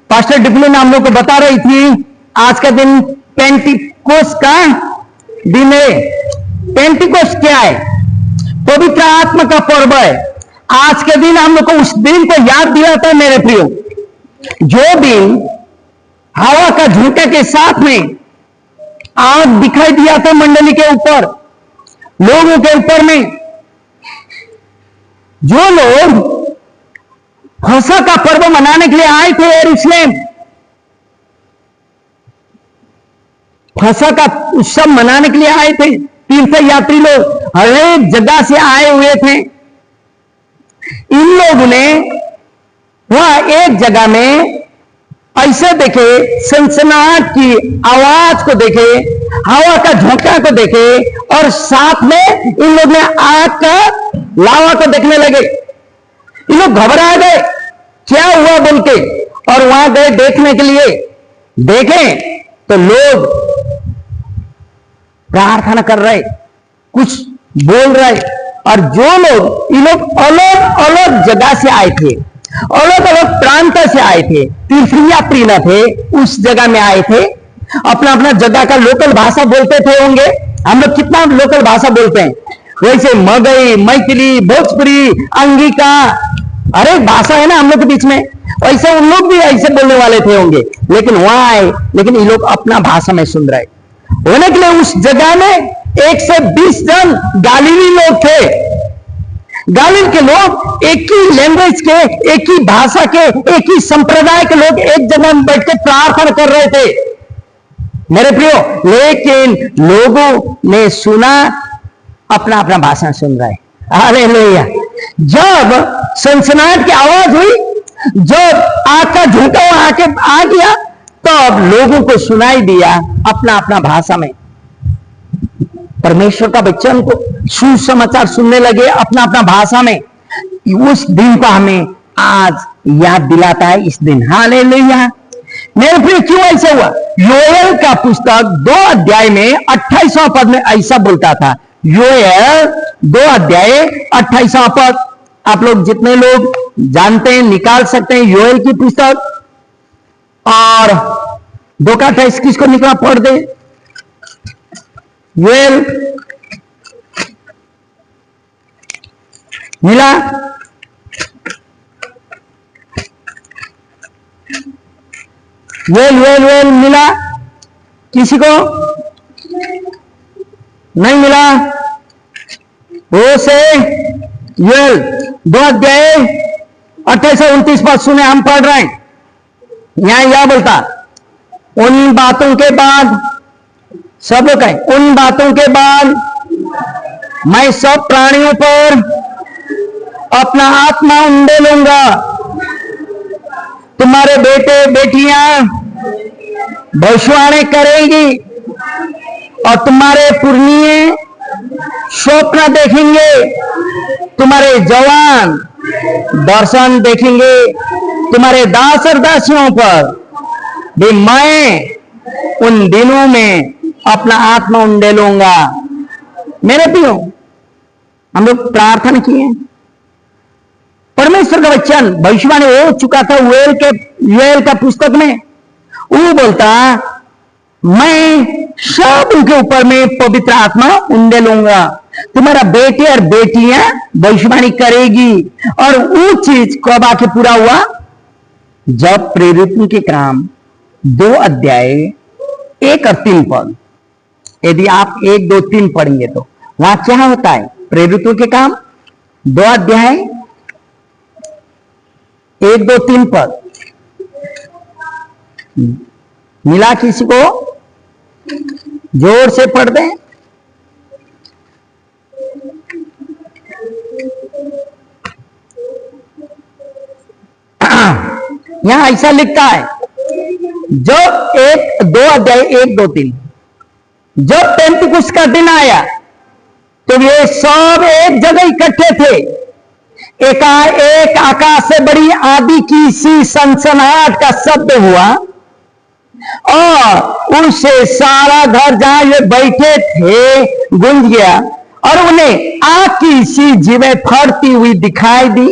Pastor डिप्लिन हम लोग को बता रही थी आज का दिन पेंटिकोस का दिन है। पेंटिकोस क्या है? पवित्र आत्मा का पर्व है। आज के दिन हम लोग को उस दिन को याद दिया था मेरे प्रियो, जो दिन हवा का झोंका के साथ में आग दिखाई दिया था मंडली के ऊपर, लोगों के ऊपर में। जो लोग फसह का पर्व मनाने के लिए आए थे यरूशलेम, फसह का उत्सव मनाने के लिए आए थे, तीर्थ यात्री लोग हर एक जगह से आए हुए थे। इन लोगों ने वहां एक जगह में ऐसे देखे, सनसनाहट की आवाज को देखे, हवा का झोंका को देखे, और साथ में इन लोग ने आग का लावा को देखने लगे। इन लोग घबरा गए, क्या हुआ बोल के, और वहां गए देखने के लिए। देखें तो लोग प्रार्थना कर रहे, कुछ बोल रहे, और जो लोग, इन लोग अलग अलग जगह से आए थे, अलग अलग प्रांत से आए थे, तीर्थयात्री न थे, उस जगह में आए थे, अपना अपना जगह का लोकल भाषा बोलते थे होंगे। हम लोग कितना लोकल भाषा बोलते हैं, वैसे मगही, मैथिली, भोजपुरी, अंगिका, अरे भाषा है ना हम लोग के बीच में, वैसे उन लोग भी ऐसे बोलने वाले थे होंगे। लेकिन वहां आए, लेकिन ये लोग अपना भाषा में सुन रहे होने के लिए उस जगह में 1 से 20 जन गालीली लोग थे। गालील के लोग एक ही लैंग्वेज के, एक ही भाषा के, एक ही संप्रदाय के लोग एक जगह में बैठ के प्रार्थना कर रहे थे मेरे प्रियो। लेकिन लोगों ने सुना, अपना अपना भाषा सुन रहे। हालेलुया। जब सनसनाहट की आवाज हुई, जब आग का झोंका आके आ गया, तब लोगों को सुनाई दिया अपना अपना भाषा में, परमेश्वर का वचन को, सुसमाचार सुनने लगे अपना अपना भाषा में। उस दिन को हमें आज याद दिलाता है इस दिन। हालेलुया। मेरे प्रिय, क्यों ऐसा हुआ? योएल का पुस्तक 2 अध्याय में 28वां पद में ऐसा बोलता था। योएल 2 अध्याय 28वां पद, आप लोग जितने लोग जानते हैं निकाल सकते हैं योएल की पुस्तक। और 2 का 28 किसको निकला पढ़ दे? योएल मिला? योएल मिला? किसी को नहीं मिला? वो से योएल 2 अध्याय 28 से 29 पद सुने, हम पढ़ रहे हैं। यहां यह बोलता, उन बातों के बाद, सब लोग कहें, उन बातों के बाद मैं सब प्राणियों पर अपना आत्मा उंडे लूंगा। तुम्हारे बेटे बेटियां भविष्यवाणी करेंगी, और तुम्हारे पुरनिये स्वप्न देखेंगे, तुम्हारे जवान दर्शन देखेंगे, तुम्हारे दास और दासियों पर भी मैं उन दिनों में अपना आत्मा उंडेलूंगा। मेरे प्रियो, हम लोग प्रार्थना किए, परमेश्वर का वचन भविष्यवाणी हो चुका था योएल का पुस्तक में। वो बोलता, मैं सब उनके ऊपर में पवित्र आत्मा उंडेलूंगा, तुम्हारा बेटे और बेटियां भविष्यवाणी करेगी। और वो चीज कब आके पूरा हुआ? जब प्रेरितों के काम 2 अध्याय 1 और 3 पद, यदि आप 1, 2, 3 पढ़ेंगे तो वहां क्या होता है? प्रेरितों के काम 2 अध्याय 1, 2, 3 पद मिला? किसी को? जोर से पढ़ दें। यहां ऐसा लिखता है, जब 2 अध्याय 1, 2, 3, जब पेंतिकुस्त का दिन आया तो ये सब एक जगह इकट्ठे थे। एकाएक आकाश से बड़ी आंधी की सी सनसनाहट का शब्द हुआ, और उनसे सारा घर जहां ये बैठे थे गूंज गया, और उन्हें आग की सी जीवें फटती हुई दिखाई दी,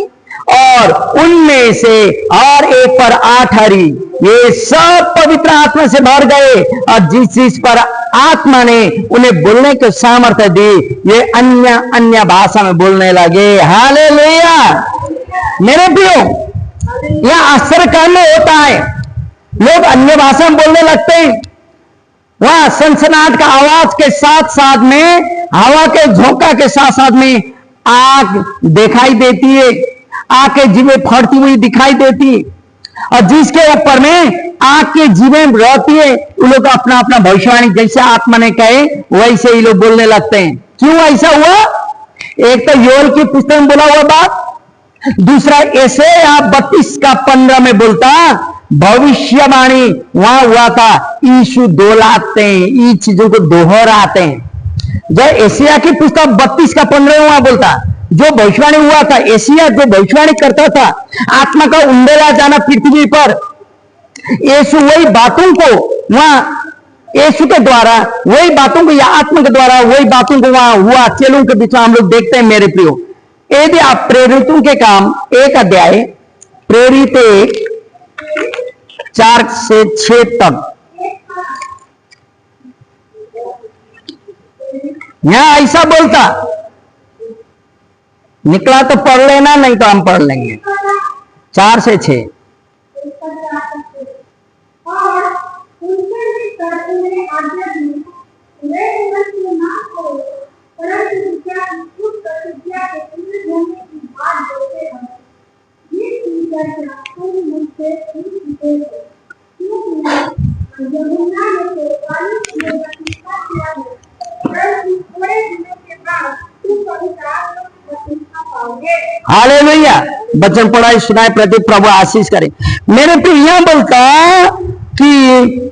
और उनमें से और एक पर 8 हरी, ये सब पवित्र आत्मा से भर गए और जिस चीज पर आत्मा ने उन्हें बोलने के सामर्थ्य दी, ये अन्य अन्य भाषा में बोलने लगे। हालेलुया। मेरे प्रियो, यह आश्चर्य काम होता है, लोग अन्य भाषा में बोलने लगते हैं। वहां सनसनाहट का आवाज के साथ साथ में, हवा के झोंका के साथ साथ में आग दिखाई देती है, आग के जीवें फटती हुई दिखाई देती है, और जिसके ऊपर में आग के जीवें रहती है, वो लोग अपना अपना भविष्यवाणी जैसे आत्मा ने कहे वैसे ही लोग बोलने लगते हैं। क्यों ऐसा हुआ? एक तो योएल की पुस्तक में बोला हुआ बात, दूसरा यशायाह 32:15 में बोलता भविष्यवाणी वहां हुआ था। यीशु दोहराते हैं, इन चीजों को दोहराते हैं। जब यशायाह की पुस्तक 32:15 वहां बोलता, जो भविष्यवाणी हुआ था, यशायाह जो भविष्यवाणी करता था आत्मा का उंडेला जाना पृथ्वी पर, यीशु वही बातों को वहां, यीशु के द्वारा वही बातों को या आत्मा के द्वारा वही बातों को वहां हुआ चेलों के बीच में हम लोग देखते हैं। मेरे प्रियो, यदि आप प्रेरितों के काम 1 अध्याय प्रेरित 4 से 6 तक, यहां ऐसा बोलता, निकला तो पढ़ लेना, नहीं तो हम पढ़ लेंगे। 4 से 6। हालेलुया। वचन पढ़ाई सुनाए, प्रति प्रभु आशीष करे। मेरे प्रिय बोलता कि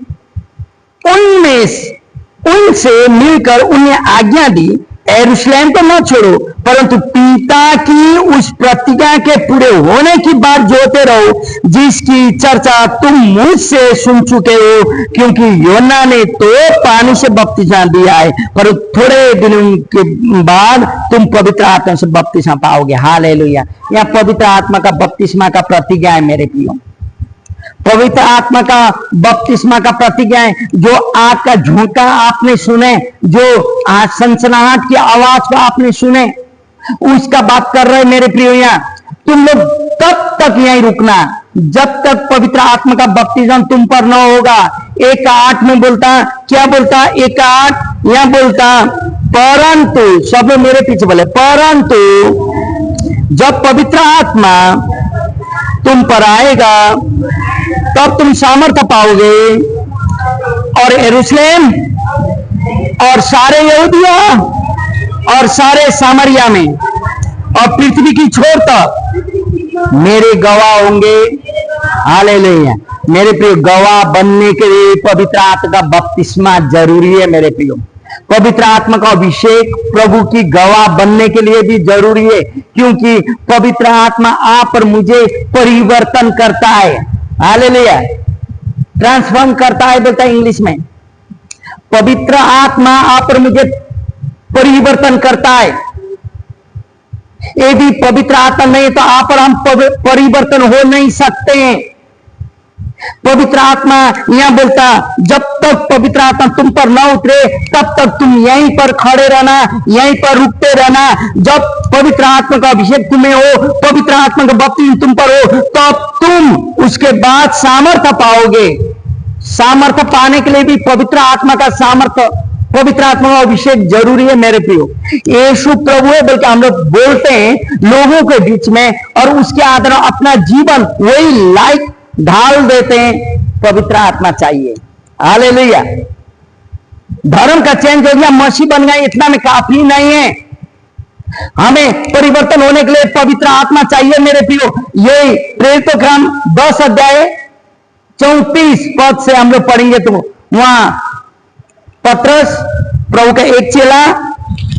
उनसे मिलकर उन्हें आज्ञा दी, यरूशलेम को न छोड़ो, परंतु पिता की उस प्रतिज्ञा के पूरे होने की बात जोते रहो, जिसकी चर्चा तुम मुझसे सुन चुके हो। क्योंकि योना ने तो पानी से बपतिस्मा दिया है, पर थोड़े दिनों के बाद तुम पवित्र आत्मा से बपतिस्मा पाओगे। हालेलुया। यह पवित्र आत्मा का बपतिस्मा का प्रतिज्ञा है। मेरे प्रियो, पवित्र आत्मा का बपतिस्मा का प्रतिज्ञा है। जो आग का झोंका आपने सुने, जो सनसनाहट की आवाज को आपने सुने, उसका बात कर रहे मेरे प्रियो। यहाँ तुम लोग तब तक यहीं रुकना जब तक पवित्र आत्मा का बपतिस्मा तुम पर न होगा। 1:8 में बोलता, क्या बोलता? 1:8 यहां बोलता, परंतु, सब लोग मेरे पीछे बोले, परंतु जब पवित्र आत्मा तुम पर आएगा तब तुम सामर्थ्य पाओगे, और यरूशलेम और सारे यहूदिया और सारे सामरिया में और पृथ्वी की छोर तक मेरे गवाह होंगे। हालेलुया। मेरे प्रियो, गवाह बनने के लिए पवित्र आत्मा का बपतिस्मा जरूरी है। मेरे प्रियो, पवित्र आत्मा का अभिषेक प्रभु की गवाह बनने के लिए भी जरूरी है, क्योंकि पवित्र आत्मा आप और मुझे परिवर्तन करता है। हालेलुया। ट्रांसफॉर्म करता है बोलता है इंग्लिश में। पवित्र आत्मा आप और मुझे परिवर्तन करता है। यदि पवित्र आत्मा नहीं तो आप और हम परिवर्तन हो नहीं सकते हैं। पवित्र आत्मा यहां बोलता, जब तक पवित्र आत्मा तुम पर न उतरे तब तक तुम यहीं पर खड़े रहना, यहीं पर रुकते रहना। जब पवित्र आत्मा का अभिषेक तुम्हें हो, पवित्र आत्मा का बपतिस्मा तुम पर हो, तब तुम उसके बाद सामर्थ्य पाओगे। सामर्थ्य पाने के लिए भी पवित्र आत्मा का सामर्थ्य, पवित्र आत्मा का अभिषेक जरूरी है। मेरे प्रियो, यीशु प्रभु है बल्कि हम लोग बोलते हैं लोगों के बीच में, और उसके आधार अपना जीवन वही लाइक ढाल देते हैं। पवित्र आत्मा चाहिए। हालेलुया। धर्म का चेंज हो गया, मसीह बन गए, इतना में काफी नहीं है। हमें परिवर्तन होने के लिए पवित्र आत्मा चाहिए। मेरे प्रियो, ये प्रेरितों के काम 10 अध्याय 34 पद से हम लोग पढ़ेंगे, तो वहां पतरस प्रभु का एक चेला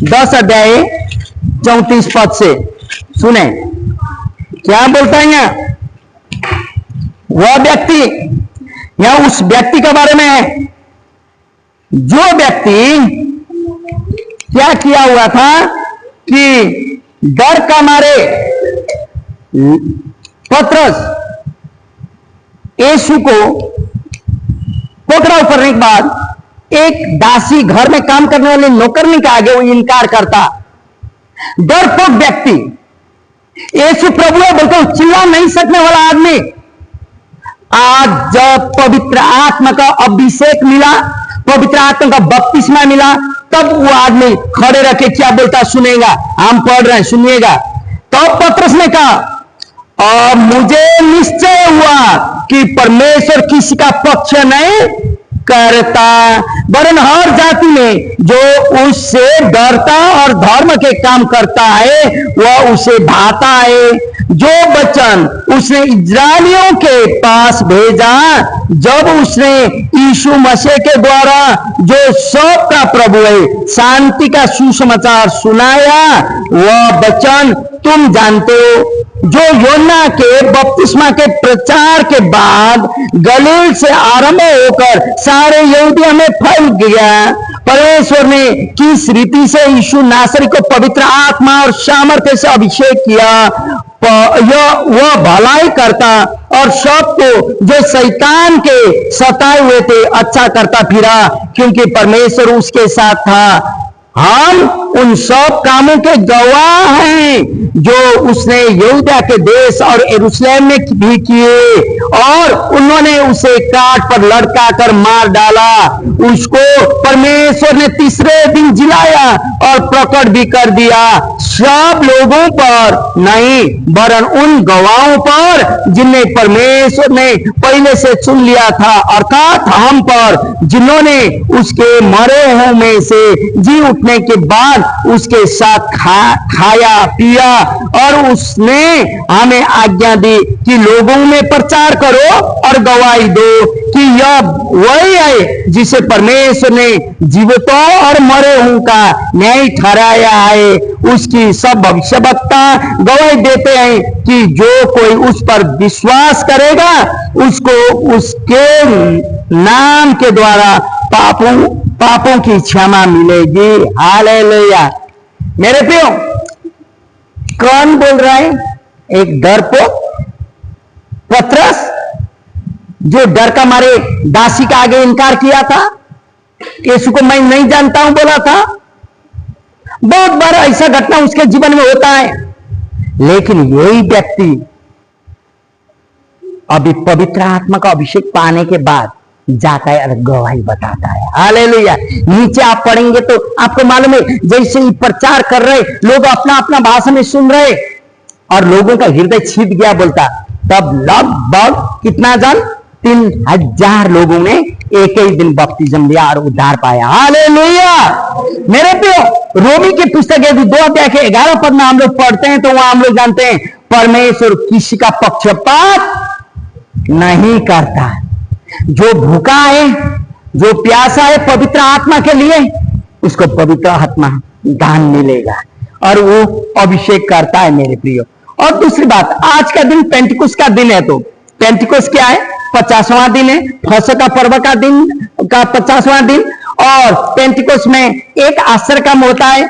10 अध्याय 34 पद से सुने क्या बोलता है। यहाँ वह व्यक्ति, यहां उस व्यक्ति के बारे में है जो व्यक्ति क्या किया हुआ था कि डर का मारे पतरस यीशु को पकड़ाव करने के बाद एक दासी घर में काम करने वाले नौकरनी के आगे वो इनकार करता। डरपोक व्यक्ति, यीशु प्रभु है बोलते हो, चिल्ला नहीं सकने वाला आदमी, आज जब पवित्र आत्मा का अभिषेक मिला, पवित्र आत्मा का बपतिस्मा मिला, तब वो आदमी खड़े रह के क्या बोलता सुनेगा। हम पढ़ रहे हैं, सुनिएगा। तो पतरस ने कहा, और मुझे निश्चय हुआ कि परमेश्वर किसी का पक्ष नहीं करता, वरन हर जाति में जो उससे डरता और धर्म के काम करता है वह उसे भाता है। जो वचन उसने इस्राएलियों के पास भेजा, जब उसने यीशु मसीह के द्वारा जो सबका प्रभु है शांति का सुसमाचार सुनाया, वह वचन तुम जानते हो, जो योना के बपतिस्मा के प्रचार के बाद गलील से आरंभ होकर सारे यहूदिया में फैल गया। परमेश्वर ने किस रीति से यीशु नासरी को पवित्र आत्मा और सामर्थ्य से अभिषेक किया, वह भलाई करता और सबको जो शैतान के सताए हुए थे अच्छा करता फिरा, क्योंकि परमेश्वर उसके साथ था। हम उन सब कामों के गवाह हैं जो उसने यहूदा के देश और यरूशलेम में भी किए, और उन्होंने उसे काट पर लटका कर मार डाला। उसको परमेश्वर ने तीसरे दिन जिलाया और प्रकट भी कर दिया, सब लोगों पर नहीं वरन उन गवाहों पर जिन्हें परमेश्वर ने पहले से चुन लिया था, अर्थात हम पर, जिन्होंने उसके मरे हुए में से जी उठने के बाद उसके साथ खाया पिया, और उसने हमें आज्ञा दी कि लोगों में प्रचार करो और गवाही दो कि यह वही है जिसे परमेश्वर ने जीवितों और मरे हुओं का न्याय ठहराया है। उसकी सब भविष्यवक्ता गवाही देते हैं कि जो कोई उस पर विश्वास करेगा उसको उसके नाम के द्वारा पापों की क्षमा मिलेगी। हालेलुया। मेरे प्रियो, कौन बोल रहा है? एक डरपोक पतरस, जो डर का मारे दासी का आगे इनकार किया था, यीशु को मैं नहीं जानता हूं बोला था। बहुत बार ऐसा घटना उसके जीवन में होता है, लेकिन यही व्यक्ति अभी पवित्र आत्मा का अभिषेक पाने के बाद जाता है और गवाही बताता है। हालेलुया। नीचे आप पढ़ेंगे तो आपको मालूम है, जैसे ही प्रचार कर रहे लोग अपना अपना भाषा में सुन रहे और लोगों का हृदय छिप गया बोलता, तब लगभग कितना जन 3000 लोगों ने एक ही दिन बपतिस्म लिया और उद्धार पाया। हालेलुया। मेरे प्रियो, रोमी की पुस्तक यदि 2 अध्याय के 11 पद में हम लोग पढ़ते हैं तो वहां हम लोग जानते हैं परमेश्वर किसी का पक्षपात नहीं करता। जो भूखा है, जो प्यासा है पवित्र आत्मा के लिए, उसको पवित्र आत्मा दान मिलेगा और वो अभिषेक करता है। मेरे प्रियो, और दूसरी बात, आज का दिन पेंटिकुस का दिन है, तो पेंटिकुस क्या है? 50वां दिन है, फसह का पर्व का दिन का 50वां दिन। और पेंटिकुस में एक आश्चर्य काम होता है,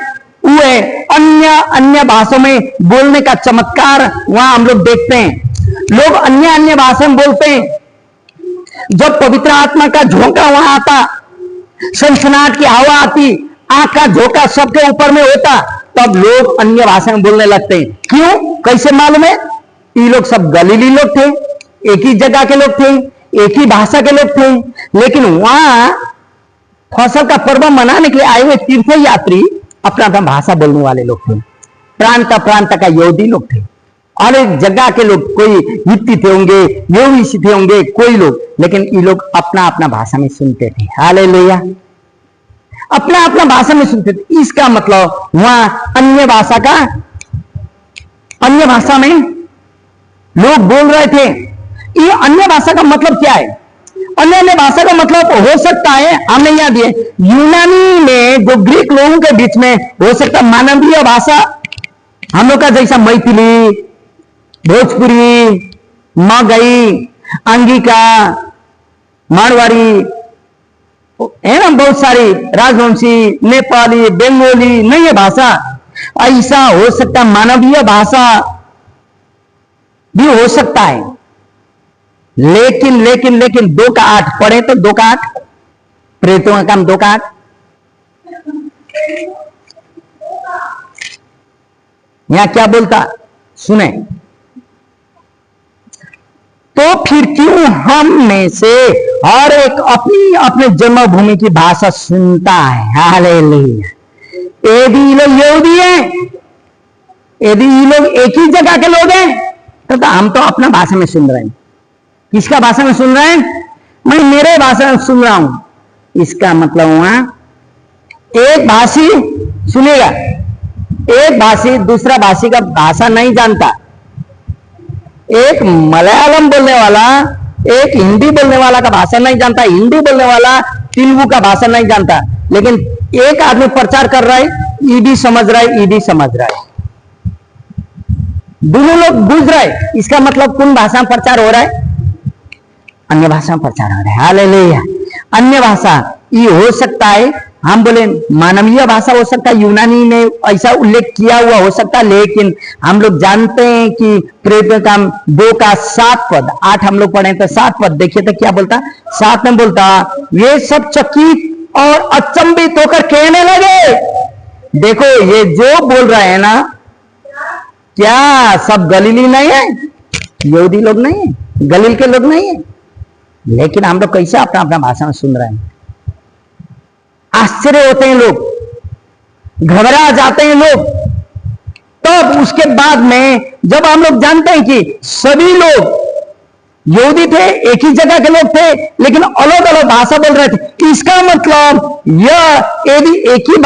वो है अन्य भाषाओं में बोलने का चमत्कार। वहां हम लोग देखते हैं लोग अन्य भाषा में बोलते हैं। जब पवित्र आत्मा का झोंका वहां आता, सनसनाहट की हवा आती, आंख का झोंका सबके ऊपर में होता, तब लोग अन्य भाषा में बोलने लगते हैं। क्यों? कैसे मालूम है? ये लोग सब गलीली लोग थे, एक ही जगह के लोग थे, एक ही भाषा के लोग थे, लेकिन वहां फसह का पर्व मनाने के लिए आए हुए तीर्थ यात्री अपना अपना भाषा बोलने वाले लोग थे। प्रांत का यहूदी लोग थे, अनेक जगह के लोग, कोई हित्ती थे होंगे, यहूदी थे होंगे, कोई लोग, लेकिन ये लोग अपना अपना भाषा में सुनते थे। हालेलुया। अपना अपना भाषा में सुनते थे। इसका मतलब वहां अन्य भाषा में लोग बोल रहे थे। ये अन्य भाषा का मतलब क्या है? अन्य भाषा का मतलब हो सकता है, हमने याद है यूनानी में जो ग्रीक लोगों के बीच में हो सकता मानवीय भाषा, हम लोग का जैसा मैथिली, भोजपुरी, मगही, अंगिका, मारवाड़ी है ना, बहुत सारी, राजवंशी, नेपाली, बंगाली, नई भाषा, ऐसा हो सकता मानवीय भाषा भी हो सकता है, लेकिन लेकिन लेकिन 2 का 8 पढ़े तो 2 का 8 प्रेरितों का काम 2 का 8 यहां क्या बोलता सुने। तो फिर क्यों हम में से हर एक अपनी अपने जन्मभूमि की भाषा सुनता है। हालेलुया। यदि ये लोग यहूदी हैं, यदि ये लोग एक ही जगह के लोग हैं, तो हम तो अपना भाषा में सुन रहे हैं। किसका भाषा में सुन रहे हैं? मैं मेरे भाषा में सुन रहा हूं। इसका मतलब हुआ एक भाषी सुनेगा, एक भाषी दूसरा भाषी का भाषा नहीं जानता। एक मलयालम बोलने वाला एक हिंदी बोलने वाला का भाषा नहीं जानता, हिंदी बोलने वाला तेलुगु का भाषा नहीं जानता, लेकिन एक आदमी प्रचार कर रहा है, ईडी समझ रहा है, ईडी समझ रहा है, दोनों लोग बुझ रहे। इसका मतलब कौन भाषा में प्रचार हो रहा है? अन्य भाषा में प्रचार हो रहा है। हालेलुया। अन्य भाषा ये हो सकता है, हम बोले मानवीय भाषा हो सकता है, यूनानी ने ऐसा उल्लेख किया हुआ हो सकता है, लेकिन हम लोग जानते हैं कि प्रेरितों का 2 का 7 पद 8 हम लोग पढ़े तो 7 पद देखिए तो क्या बोलता, 7 में बोलता वे सब चकित और अचंभित होकर कहने लगे। देखो ये जो बोल रहे हैं ना, क्या सब गलीली नहीं है, यहूदी लोग नहीं है, गलील के लोग नहीं है, लेकिन हम लोग कैसे अपना अपना भाषा में सुन रहे हैं। आश्चर्य होते हैं लोग, घबरा जाते हैं लोग। तब उसके बाद में जब हम लोग जानते हैं कि सभी लोग यहूदी थे, एक ही जगह के लोग थे, लेकिन अलग अलग भाषा बोल रहे थे, इसका मतलब यह यदि एक ही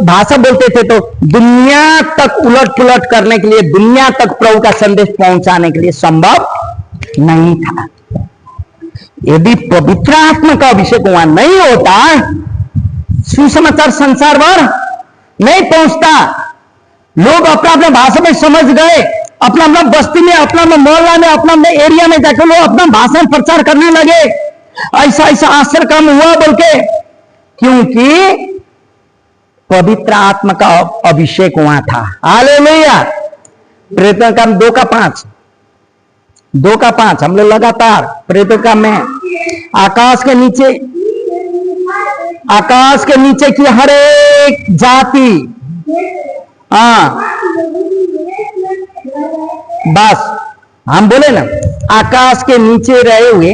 भाषा बोलते थे तो दुनिया तक उलट पुलट करने के लिए, दुनिया तक प्रभु का संदेश पहुंचाने के लिए संभव नहीं था। यदि पवित्र आत्मा का अभिषेक वहां नहीं होता, सुसमाचार संसार भर नहीं पहुंचता। लोग अपना अपना भाषा में समझ गए, अपना अपना बस्ती में, अपना अपना मोहल्ला में, अपना अपने एरिया में जाकर लोग अपना भाषा में प्रचार करने लगे। ऐसा ऐसा आश्चर्य काम हुआ बोल के, क्योंकि पवित्र आत्मा का अभिषेक वहां था। हालेलुया। प्रेरितों का 2 का 5 2 का 5 हम लोग लगातार प्रेरितों का में आकाश के नीचे की हर एक जाति, बस हम बोले ना, आकाश के नीचे रहे हुए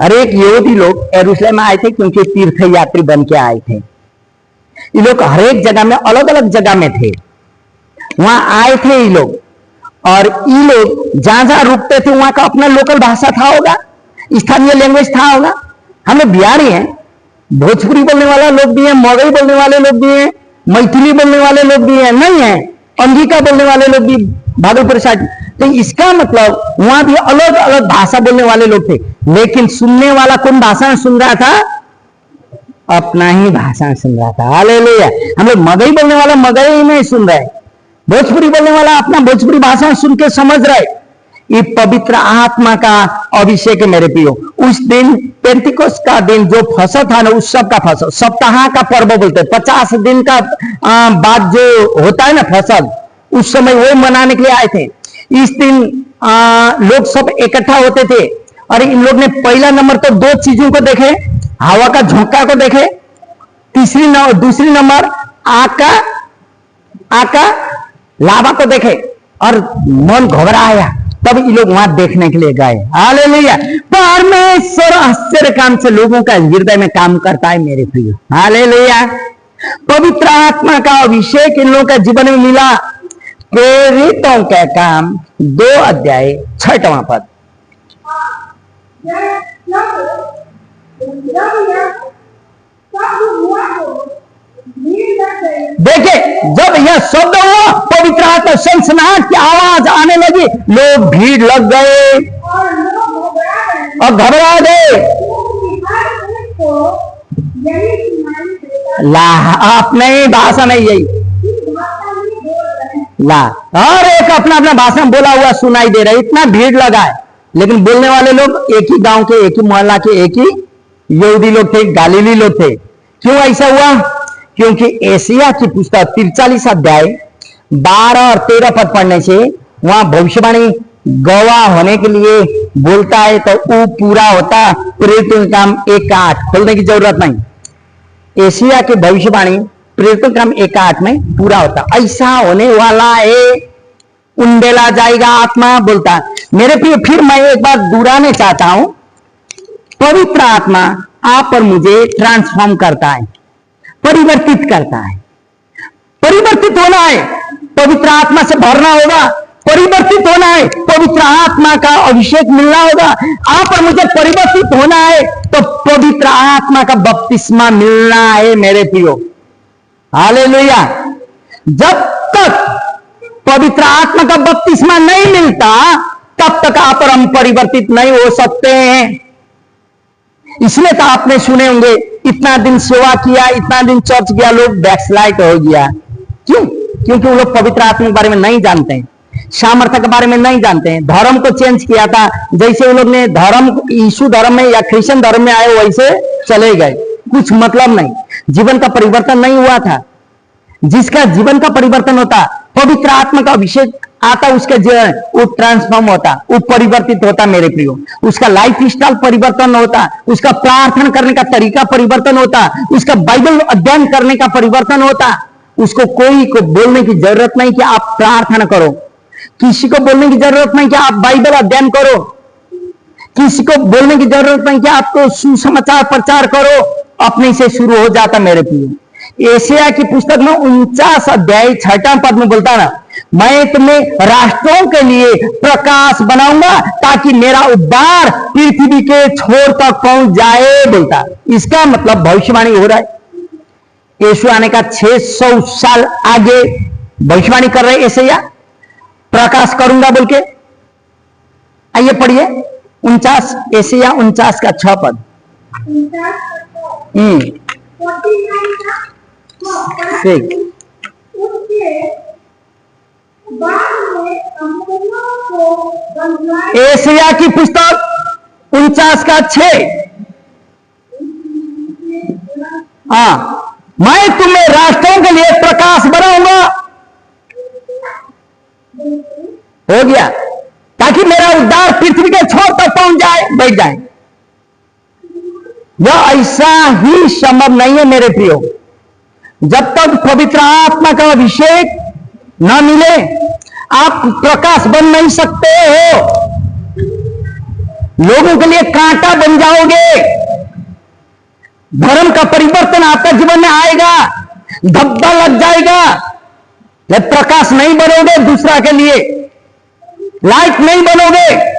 हर एक यहूदी लोग यरूशलेम में आए थे, क्योंकि तीर्थ यात्री बन के आए थे। ये लोग हर एक जगह में अलग अलग जगह में थे, वहां आए थे ये लोग, और ये लोग जहां जहां रुकते थे वहां का अपना लोकल भाषा था होगा, स्थानीय लैंग्वेज था होगा। हम लोग बिहारी हैं, भोजपुरी बोलने वाला लोग भी हैं, मगही बोलने वाले लोग भी हैं, मैथिली बोलने वाले लोग भी हैं, नहीं है अंगिका बोलने वाले लोग भी भागलपुर साइड। तो इसका मतलब वहां भी अलग अलग भाषा बोलने वाले लोग थे, लेकिन सुनने वाला कौन भाषा में सुन रहा था? अपना ही भाषा में सुन रहा था। हालेलुया। हम लोग मगही बोलने वाला मगही में सुन रहे, भोजपुरी बोलने वाला अपना भोजपुरी भाषा में सुन के समझ रहे। ये पवित्र आत्मा का अभिषेक है मेरे प्रियो। उस दिन पेंतिकोस्त का दिन जो फसल था ना, उस सब का फसल, सप्ताह का पर्व बोलते हैं, 50 दिन का बाद जो होता है ना फसल, उस समय वो मनाने के लिए आए थे। इस दिन लोग सब इकट्ठा होते थे, और इन लोग ने पहला नंबर तो 2 चीजों को देखे, हवा का झोंका को देखे, दूसरी नंबर आका लावा को देखे, और मन घबराया। तब ये लोग वहां देखने के लिए गए। हालेलुया। परमेश्वर आश्चर्य काम से लोगों का हृदय में काम करता है मेरे प्रियो। हालेलुया। पवित्र आत्मा का अभिषेक इन लोगों के जीवन में मिला। प्रेरितों का काम 2 अध्याय 6वां पद। देखे जब यह शब्द हुआ, पवित्र आत्मा सनसनाहट की आवाज आने लगी, लोग भीड़ लग गए और घबरा गए। ला अपने भाषा में यही ला, हर एक अपना अपना भाषा में बोला हुआ सुनाई दे रहा है। इतना भीड़ लगा है, लेकिन बोलने वाले लोग एक ही गांव के, एक ही मोहल्ला के, एक ही यहूदी लोग थे, गालीली लोग थे। क्यों ऐसा हुआ? क्योंकि एशिया की पुस्तक 43 अध्याय 12 और 13 पद पढ़ने से वहां भविष्यवाणी गवाह होने के लिए बोलता है तो वो पूरा होता। प्रेरितों का काम 1:8 खोलने की जरूरत नहीं। एशिया की भविष्यवाणी प्रेरितों का काम 1:8 में पूरा होता। ऐसा होने वाला है, उंडेला जाएगा आत्मा बोलता। मेरे प्रिय, फिर मैं एक बात दोहराने चाहता हूं, पवित्र आत्मा आप और मुझे ट्रांसफॉर्म करता है, परिवर्तित करता है। परिवर्तित होना है, पवित्र आत्मा से भरना होगा, परिवर्तित होना है, पवित्र आत्मा का अभिषेक मिलना होगा। आप और मुझे परिवर्तित होना है तो पवित्र आत्मा का बपतिस्मा मिलना है मेरे प्रियो। हालेलुया। जब तक पवित्र आत्मा का बपतिस्मा नहीं मिलता तब तक आप और हम परिवर्तित नहीं हो सकते हैं। इसलिए तो आपने सुने होंगे, इतना दिन सेवा किया, इतना दिन चर्च गया, लोग बैकस्लाइड हो गया। क्यों? क्योंकि वो लोग पवित्र आत्मा के बारे में नहीं जानते हैं, सामर्थ्य के बारे में नहीं जानते हैं। धर्म को चेंज किया था, जैसे वो लोग ने धर्म यीशु धर्म में या क्रिश्चियन धर्म में आए वैसे चले गए, कुछ मतलब नहीं, जीवन का परिवर्तन नहीं हुआ था। जिसका जीवन का परिवर्तन होता, पवित्र आत्मा का अभिषेक आता, उसका जीवन वो ट्रांसफॉर्म होता, वो परिवर्तित होता मेरे प्रियो। उसका लाइफ स्टाइल परिवर्तन होता, उसका प्रार्थना करने का तरीका परिवर्तन होता, उसका बाइबल अध्ययन करने का परिवर्तन होता। उसको कोई को बोलने की जरूरत नहीं कि आप प्रार्थना करो, किसी को बोलने की जरूरत नहीं कि आप बाइबल अध्ययन करो, किसी को बोलने की जरूरत नहीं कि आपको सुसमाचार प्रचार करो, अपने से शुरू हो जाता मेरे प्रियो। एशिया की पुस्तक में 49 अध्याय 6 पद में बोलता ना, मैं तुम्हें राष्ट्रों के लिए प्रकाश बनाऊंगा ताकि मेरा उद्धार पृथ्वी के छोर तक पहुंच जाए बोलता। इसका मतलब भविष्यवाणी हो रहा है। यीशु आने का 600 साल आगे भविष्यवाणी कर रहे एशिया, प्रकाश करूंगा बोल के। आइए पढ़िए 49 एशिया 49 का 6 पद। एशिया की पुस्तक 49 का 6। हाँ, मैं तुम्हें राष्ट्रों के लिए प्रकाश बनाऊंगा, हो गया, ताकि मेरा उद्धार पृथ्वी के छोर तक पहुंच जाए, बैठ जाए। यह ऐसा ही संभव नहीं है मेरे प्रियो, जब तक पवित्र आत्मा का अभिषेक न मिले आप प्रकाश बन नहीं सकते हो। लोगों के लिए कांटा बन जाओगे। धर्म का परिवर्तन आपका जीवन में आएगा, धब्बा लग जाएगा, जब प्रकाश नहीं बनोगे, दूसरा के लिए लाइट नहीं बनोगे।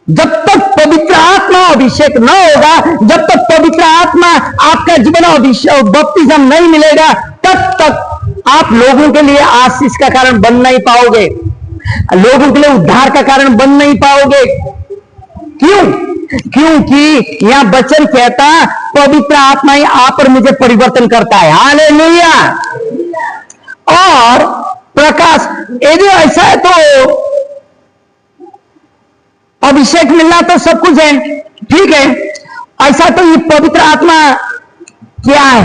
जब तक पवित्र आत्मा अभिषेक न होगा, जब तक पवित्र आत्मा आपका जीवन अभिषेक बपतिस्म नहीं मिलेगा, तब तक आप लोगों के लिए आशीष का कारण बन नहीं पाओगे, लोगों के लिए उद्धार का कारण बन नहीं पाओगे। क्यों? क्योंकि यहां वचन कहता, पवित्र आत्मा ही आप और मुझे परिवर्तन करता है। हालेलुया। और प्रकाश यदि ऐसा है तो अभिषेक मिलना तो सब कुछ है, ठीक है। ऐसा तो ये पवित्र आत्मा क्या है?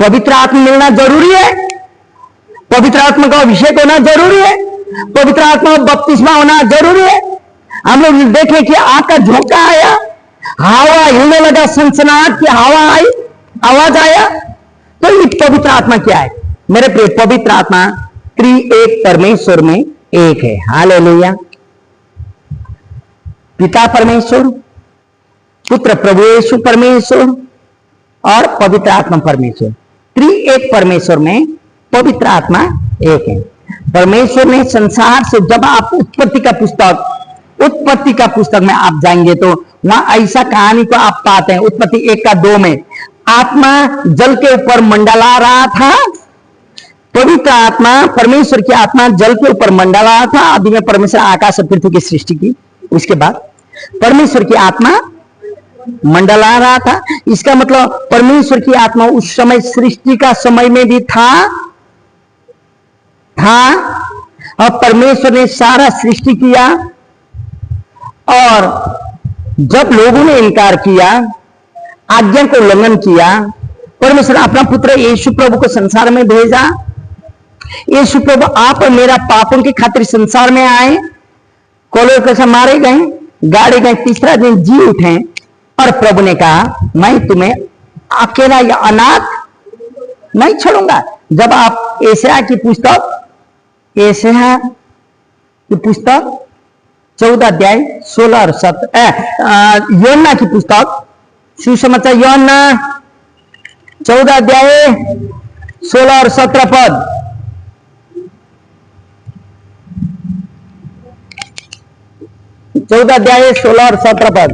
पवित्र आत्मा मिलना जरूरी है, पवित्र आत्मा का अभिषेक होना जरूरी है, पवित्र आत्मा का बपतिस्मा होना जरूरी है। हम लोग देखें कि आग का झोंका आया, हवा हिलने लगा, सनसनाहट की हवा आई, आवाज आया, तो ये पवित्र आत्मा क्या है मेरे प्रिय? पवित्र आत्मा त्रिएक परमेश्वर में एक है। हालेलुया। पिता परमेश्वर, पुत्र प्रभु यीशु परमेश्वर और पवित्र आत्मा परमेश्वर, त्रिएक परमेश्वर में पवित्र आत्मा एक है। परमेश्वर ने संसार से, जब आप उत्पत्ति का पुस्तक में आप जाएंगे तो वहां ऐसा कहानी को आप पाते हैं। उत्पत्ति 1 का 2 में आत्मा जल के ऊपर मंडला रहा था, पवित्र आत्मा, परमेश्वर की आत्मा जल के ऊपर मंडला रहा था। आदि में परमेश्वर आकाश और पृथ्वी की सृष्टि की, उसके बाद परमेश्वर की आत्मा मंडला रहा था। इसका मतलब परमेश्वर की आत्मा उस समय सृष्टि का समय में भी था और परमेश्वर ने सारा सृष्टि किया। और जब लोगों ने इनकार किया, आज्ञा को उल्लंघन किया, परमेश्वर अपना पुत्र यीशु प्रभु को संसार में भेजा। यीशु प्रभु आप और मेरा पापों की खातिर संसार में आए, कोलोकस मारे गए, गाड़े गए, तीसरा दिन जी उठे और प्रभु ने कहा मैं तुम्हें अकेला या अनाथ नहीं छोड़ूंगा। जब आप यशायाह की पुस्तक 14 अध्याय 16 और 17, योना की पुस्तक सुसमाचार योना 14 अध्याय 16 और 17 पद, 14 अध्याय 16 और 17 पद।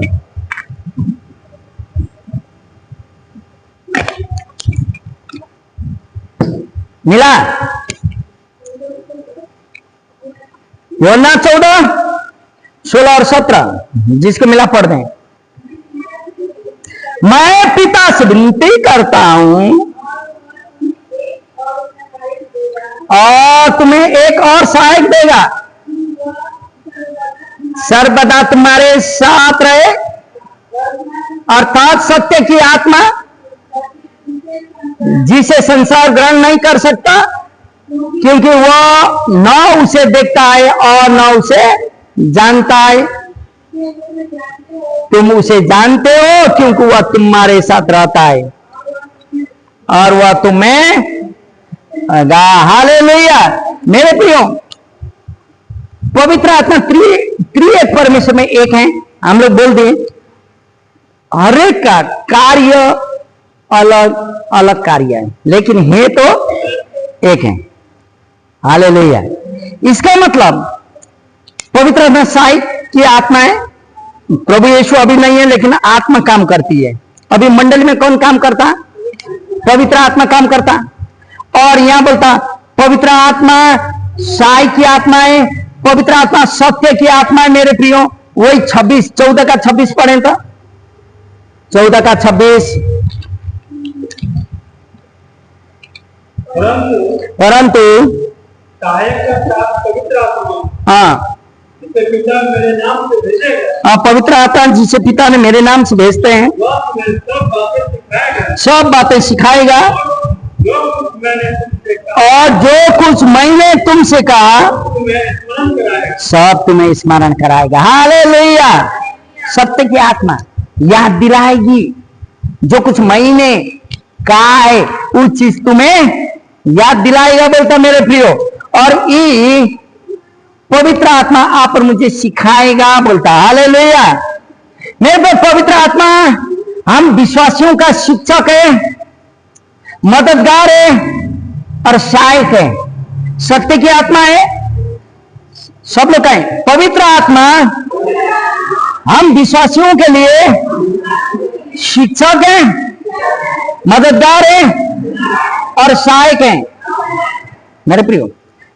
मिला? योना 14, 16 और 17, जिसको मिला पढ़ दें। मैं पिता से विनती करता हूं और तुम्हें एक और सहायक देगा, सर्वदा तुम्हारे साथ रहे, अर्थात सत्य की आत्मा, जिसे संसार ग्रहण नहीं कर सकता क्योंकि वह न उसे देखता है और न उसे जानता है। तुम उसे जानते हो क्योंकि वह तुम्हारे साथ रहता है और वह तुम्हें हालेलुया। मेरे प्रियो, पवित्र आत्मा त्रिएक परमेश्वर में एक है। हम लोग बोल दें हर एक का कार्य अलग अलग कार्य है, लेकिन है तो एक है। हालेलुया। इसका मतलब पवित्र आत्मा सहायक की आत्मा है। प्रभु यीशु अभी नहीं है, लेकिन आत्मा काम करती है। अभी मंडली में कौन काम करता? पवित्र आत्मा काम करता। और यहां बोलता पवित्र आत्मा सहायक की आत्मा है, पवित्र आत्मा सत्य की आत्मा है। मेरे प्रियो, वही 14 का 26 पढ़े तो 14 का 26। परंतु पवित्र आत्मा, हाँ, जिसे पिता मेरे नाम से भेजेगा, हाँ, पवित्र आत्मा जिसे पिता ने मेरे नाम से भेजते हैं, वह तुम्हें सब बातें सिखाएगा और जो कुछ मैंने तुमसे कहा सब तुम्हें स्मरण कराएगा। हालेलुया। सत्य की आत्मा याद दिलाएगी, जो कुछ मैंने कहा है वो चीज तुम्हें याद दिलाएगा, बोलता मेरे प्रियो। और ये पवित्र आत्मा आप और मुझे सिखाएगा, बोलता हालेलुया। मेरे पवित्र आत्मा हम विश्वासियों का शिक्षक है, मददगार है और सहायक है। सत्य की आत्मा है, सब लोग कहें पवित्र आत्मा हम विश्वासियों के लिए शिक्षक है, मददगार है और सहायक है। मेरे प्रियो,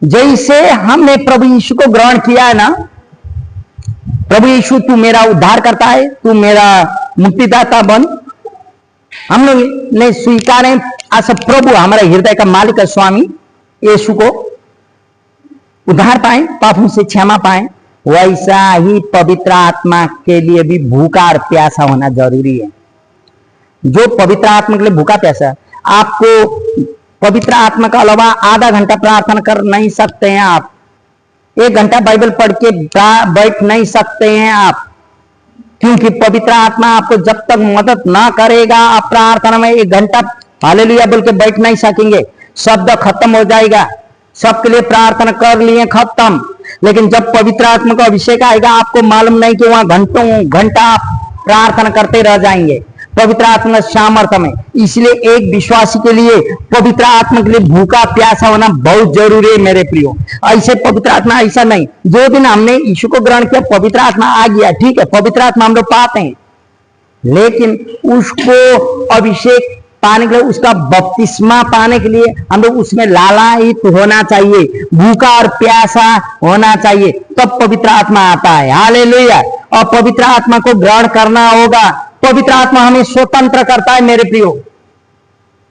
जैसे हमने प्रभु यीशु को ग्रहण किया है ना, प्रभु यीशु तू मेरा उद्धार करता है, तू मेरा मुक्तिदाता बन, हम लोग ने स्वीकार है ऐसा प्रभु हमारे हृदय का मालिक है, स्वामी यीशु को उद्धार पाए, पापों से क्षमा पाए। वैसा ही पवित्र आत्मा के लिए भी भूखा और प्यासा होना जरूरी है। जो पवित्र आत्मा के लिए भूखा प्यासा, आपको पवित्र आत्मा का अलावा आधा घंटा प्रार्थना कर नहीं सकते हैं आप, 1 घंटा बाइबल पढ़ के बैठ नहीं सकते हैं आप, क्योंकि पवित्र आत्मा आपको जब तक मदद ना करेगा आप प्रार्थना में 1 घंटा हालेलुया बोल के बैठ नहीं सकेंगे। शब्द खत्म हो जाएगा, सबके लिए प्रार्थना कर लिए खत्म, लेकिन जब पवित्र आत्मा का अभिषेक आएगा आपको मालूम नहीं कि वहां घंटों घंटा प्रार्थना करते रह जाएंगे पवित्र आत्मा सामर्थ्य में। इसलिए एक विश्वासी के लिए पवित्र आत्मा के लिए भूखा प्यासा होना बहुत जरूरी है मेरे प्रियो। ऐसे पवित्र आत्मा ऐसा नहीं, जो दिन हमने यीशु को ग्रहण किया पवित्र आत्मा आ गया, ठीक है, पवित्र आत्मा हम लोग पाते हैं, लेकिन उसको अभिषेक पाने के लिए, उसका बपतिस्मा पाने के लिए हम लोग उसमें लालायित होना चाहिए, भूखा और प्यासा होना चाहिए, तब पवित्र आत्मा आता है। हालेलुया। और पवित्र आत्मा को ग्रहण करना होगा। पवित्र आत्मा हमें स्वतंत्र करता है मेरे प्रियो।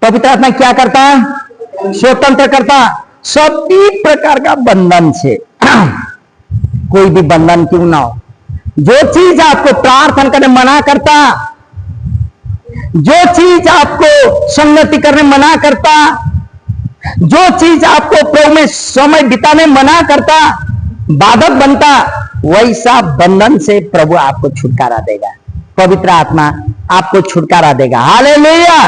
पवित्र आत्मा क्या करता है? स्वतंत्र करता, सभी प्रकार का बंधन से कोई भी बंधन क्यों ना हो। जो चीज आपको प्रार्थना करने मना करता, जो चीज आपको संगति करने मना करता, जो चीज आपको प्रभु में समय बिताने मना करता, बाधक बनता, वैसा बंधन से प्रभु आपको छुटकारा देगा। पवित्र आत्मा आपको छुटकारा देगा। हालेलुया।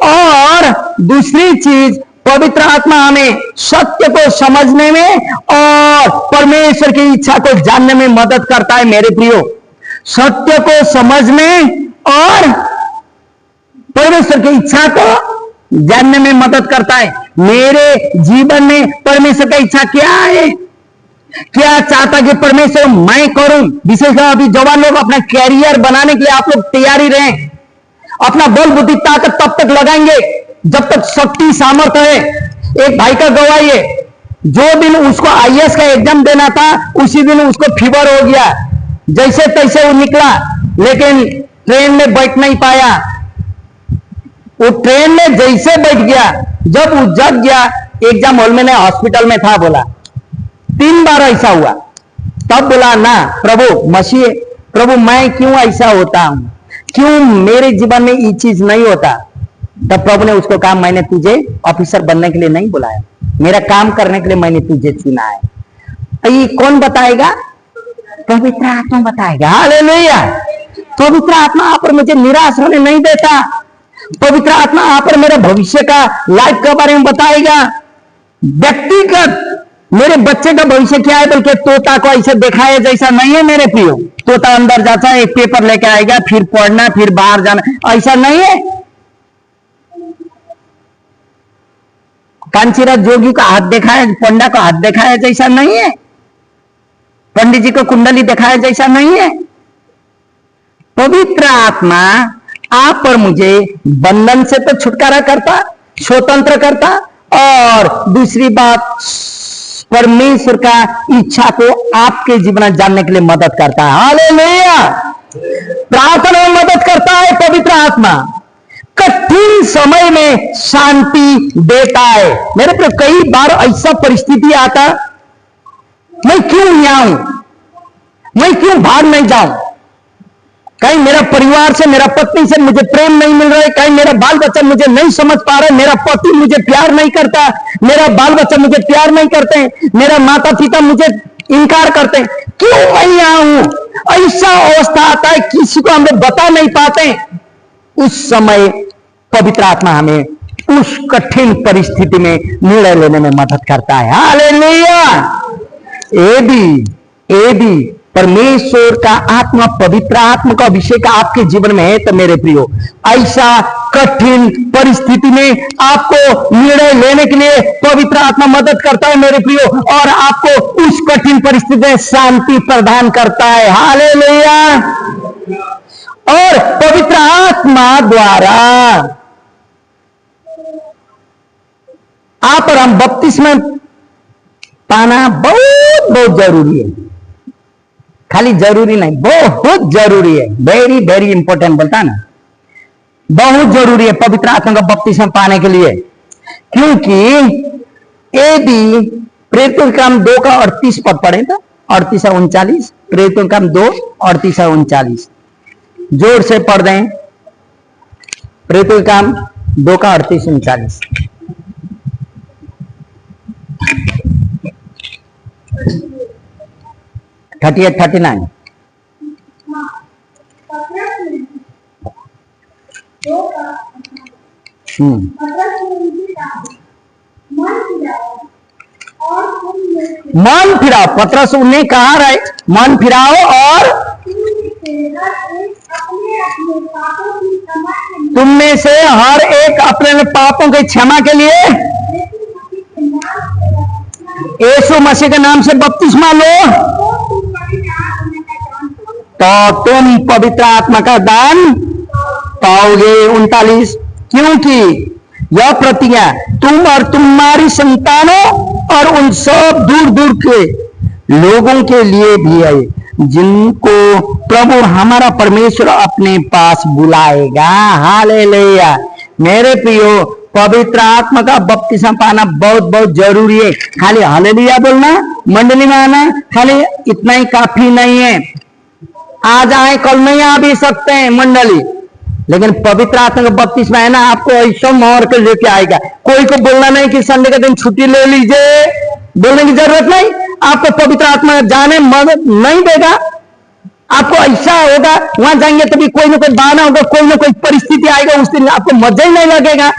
और दूसरी चीज, पवित्र आत्मा हमें सत्य को समझने में और परमेश्वर की इच्छा को जानने में मदद करता है। मेरे प्रियो, सत्य को समझने और परमेश्वर की इच्छा को जानने में मदद करता है। मेरे जीवन में परमेश्वर की इच्छा क्या है, क्या चाहता कि परमेश्वर मैं करूं। विशेषकर अभी जवान लोग अपना कैरियर बनाने के लिए आप लोग तैयारी रहें। अपना बल बुद्धि ताकत तब तक लगाएंगे जब तक शक्ति सामर्थ्य है। एक भाई का गवाही है, जो दिन उसको आईएएस का एग्जाम देना था उसी दिन उसको फीवर हो गया। जैसे तैसे वो निकला, लेकिन ट्रेन में बैठ नहीं पाया। वो ट्रेन में जैसे बैठ गया, जब वो जग गया, एग्जाम हॉल में नहीं, हॉस्पिटल में था। बोला 3 बार ऐसा हुआ। तब बोला ना प्रभु मसीह, प्रभु मैं क्यों ऐसा होता हूं, क्यों मेरे जीवन में ये चीज नहीं होता। तब प्रभु ने उसको कहा, मैंने तुझे ऑफिसर बनने के लिए नहीं बुलाया, मेरा काम करने के लिए मैंने तुझे चुना है। ये कौन बताएगा? पवित्र आत्मा बताएगा। हालेलुया। पवित्र आत्मा आप पर मुझे निराश होने नहीं देता। पवित्र आत्मा आप पर मेरे भविष्य का, लाइफ के बारे में बताएगा। व्यक्तिगत मेरे बच्चे का भविष्य क्या है, बल्कि तोता को ऐसे दिखाया जैसा नहीं है। मेरे प्रियो, तोता अंदर जाता है, एक पेपर लेके आएगा, फिर पढ़ना, फिर बाहर जाना, ऐसा नहीं है। कांचीराज जोगी का हाथ दिखाया, पंडा का हाथ दिखाया जैसा नहीं है। पंडित जी को कुंडली दिखाया जैसा नहीं है। पवित्र आत्मा आप और मुझे बंधन से तो छुटकारा करता, स्वतंत्र करता, और दूसरी बात परमेश्वर का इच्छा को आपके जीवन में जानने के लिए मदद करता है। हालेलुया। प्रार्थना में मदद करता है पवित्र आत्मा। कठिन समय में शांति देता है। मेरे पे कई बार ऐसा परिस्थिति आता, मैं क्यों यहां हूं, मैं क्यों बाहर नहीं जाऊं, कहीं मेरा परिवार से, मेरा पत्नी से मुझे प्रेम नहीं मिल रहा है, कहीं मेरा बाल बच्चा मुझे नहीं समझ पा रहा है, मेरा पति मुझे प्यार नहीं करता, मेरा बाल बच्चा मुझे प्यार नहीं करते, मेरा माता पिता मुझे इनकार करते हैं, क्यों मैं यहां हूं। ऐसा अवस्था आता है, किसी को हम लोग बता नहीं पाते। उस समय पवित्र आत्मा हमें उस कठिन परिस्थिति में निर्णय लेने में मदद करता है। हालेलुया। ए भी परमेश्वर का आत्मा, पवित्र आत्मा का अभिषेक आपके जीवन में है तो मेरे प्रियो, ऐसा कठिन परिस्थिति में आपको निर्णय लेने के लिए पवित्र आत्मा मदद करता है मेरे प्रियो, और आपको उस कठिन परिस्थिति में शांति प्रदान करता है। हालेलुया। और पवित्र आत्मा द्वारा आप और हम बपतिस्मा पाना बहुत बहुत जरूरी है। खाली जरूरी नहीं, बहुत जरूरी है। वेरी वेरी इंपॉर्टेंट बोलता ना, बहुत जरूरी है पवित्र आत्मा का बपतिस्मा पाने के लिए। क्योंकि यदि प्रेरितों के काम 2 का 38 पद पढ़े था, 38 से 39, प्रेरितों के काम 2, 38 से 39, जोर से पढ़ दें। प्रेरितों के काम 2 का 38 से 39। थर्टी 39। मन फिराओ, पतरस उन्हें कहा रहे, मन फिराओ और तुम में से हर एक अपने पापों के क्षमा के लिए यीशु मसीह के नाम से बपतिस्मा लो, तो तुम पवित्र आत्मा का दान पाओगे। 39, क्योंकि यह प्रतिज्ञा तुम और तुम्हारी संतानों और उन सब दूर दूर के लोगों के लिए भी है, जिनको प्रभु हमारा परमेश्वर अपने पास बुलाएगा। हालेलुया। मेरे प्रियो, पवित्र आत्मा का बपतिस्मा पाना बहुत बहुत जरूरी है। खाली हालेलुया बोलना, मंडली में आना, खाली इतना ही काफी नहीं है। आज आए कल नहीं आ भी सकते हैं मंडली, लेकिन पवित्र आत्मा का बपतिस्मा है ना, आपको ऐसा मोहर कर लेके आएगा। कोई को बोलना नहीं कि संडे का दिन छुट्टी ले लीजिए, बोलने की जरूरत नहीं। आपको पवित्र आत्मा जाने मदद नहीं देगा। आपको ऐसा होगा, वहां जाएंगे तभी कोई ना कोई बहाना होगा, कोई ना कोई परिस्थिति आएगा, उस दिन आपको मजा ही नहीं लगेगा।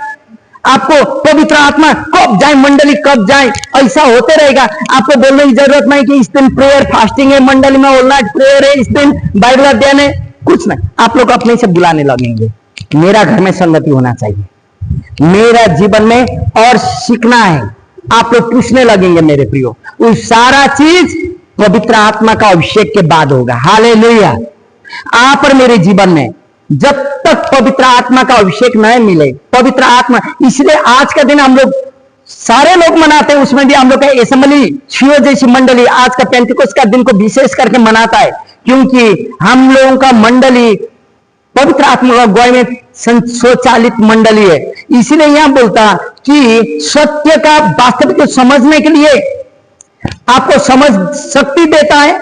आपको पवित्र आत्मा कब जाए, मंडली कब जाए, ऐसा होते रहेगा। आपको बोलने की जरूरत नहीं कि इस दिन प्रेयर फास्टिंग है, मंडली में ऑल नाइट प्रेयर है, इस दिन बाइबल अध्ययन है, कुछ नहीं। आप लोग अपने से बुलाने लगेंगे, मेरा घर में संगति होना चाहिए, मेरा जीवन में और सीखना है। आप लोग पूछने लगेंगे मेरे प्रियो, वो सारा चीज पवित्र आत्मा का अभिषेक के बाद होगा। हालेलुया। आप और मेरे जीवन में जब तक पवित्र आत्मा का अभिषेक न मिले, पवित्र आत्मा, इसलिए आज का दिन हम लोग सारे लोग मनाते हैं, उसमें भी हम लोग का असेंबली शिव जैसी मंडली आज का पेंटिकोस्ट का दिन को विशेष करके मनाता है, क्योंकि हम लोगों का मंडली पवित्र आत्मा का अगुवाई में स्वचालित मंडली है। इसीलिए यहां बोलता कि सत्य का वास्तविक समझने के लिए आपको समझ शक्ति देता है,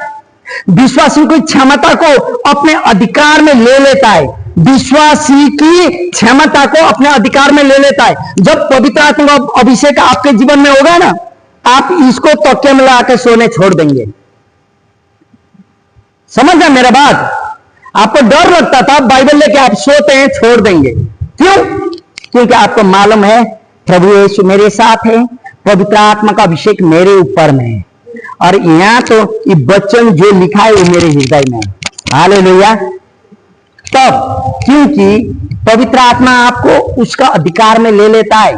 विश्वासी की क्षमता को अपने अधिकार में ले लेता है, विश्वासी की क्षमता को अपने अधिकार में ले लेता है। जब पवित्र आत्मा का अभिषेक आपके जीवन में होगा ना, आप इसको तकिया में लाकर सोने छोड़ देंगे। समझना मेरा बात? आपको डर लगता था, बाइबल लेके आप सोते हैं, छोड़ देंगे। क्यों? क्योंकि आपको मालूम है प्रभु यीशु मेरे साथ है, पवित्र आत्मा का अभिषेक मेरे ऊपर में है, और यहां तो ये वचन जो लिखा है वो मेरे हृदय में है। हालेलुया। तब क्योंकि पवित्र आत्मा आपको उसका अधिकार में ले लेता है,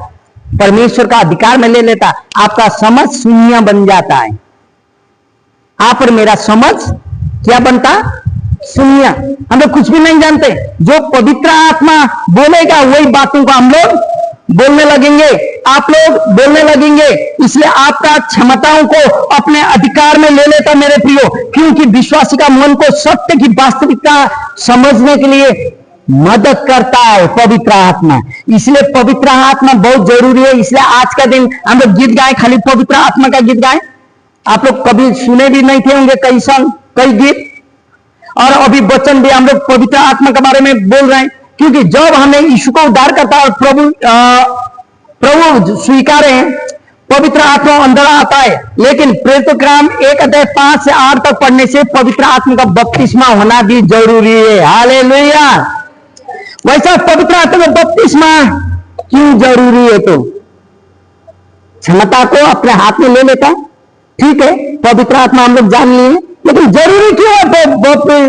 परमेश्वर का अधिकार में ले लेता है, आपका समझ शून्य बन जाता है। आप और मेरा समझ क्या बनता? शून्य। हम लोग कुछ भी नहीं जानते, जो पवित्र आत्मा बोलेगा वही बातों को हम लोग बोलने लगेंगे, आप लोग बोलने लगेंगे। इसलिए आपका क्षमताओं को अपने अधिकार में ले लेता मेरे प्रियो, क्योंकि विश्वासी का मन को सत्य की वास्तविकता समझने के लिए मदद करता है पवित्र आत्मा। इसलिए पवित्र आत्मा बहुत जरूरी है। इसलिए आज का दिन हम लोग गीत गाए, खाली पवित्र आत्मा का गीत गाए। आप लोग कभी सुने भी नहीं थे होंगे कई गीत, और अभी वचन भी हम लोग पवित्र आत्मा के बारे में बोल रहे हैं, क्योंकि जब हमें यीशु को उद्धार करता है और प्रभु स्वीकारे, पवित्र आत्मा अंदर आता है। लेकिन प्रेरितों के काम 1:5 से 8 तक पढ़ने से पवित्र आत्मा का बपतिस्मा होना भी जरूरी है। हालेलुया। वैसा पवित्र आत्मा का बपतिस्मा क्यों जरूरी है? तो क्षमता को अपने हाथ में ले लेता, ठीक है, पवित्र आत्मा हम लोग जान लिए, लेकिन जरूरी क्यों है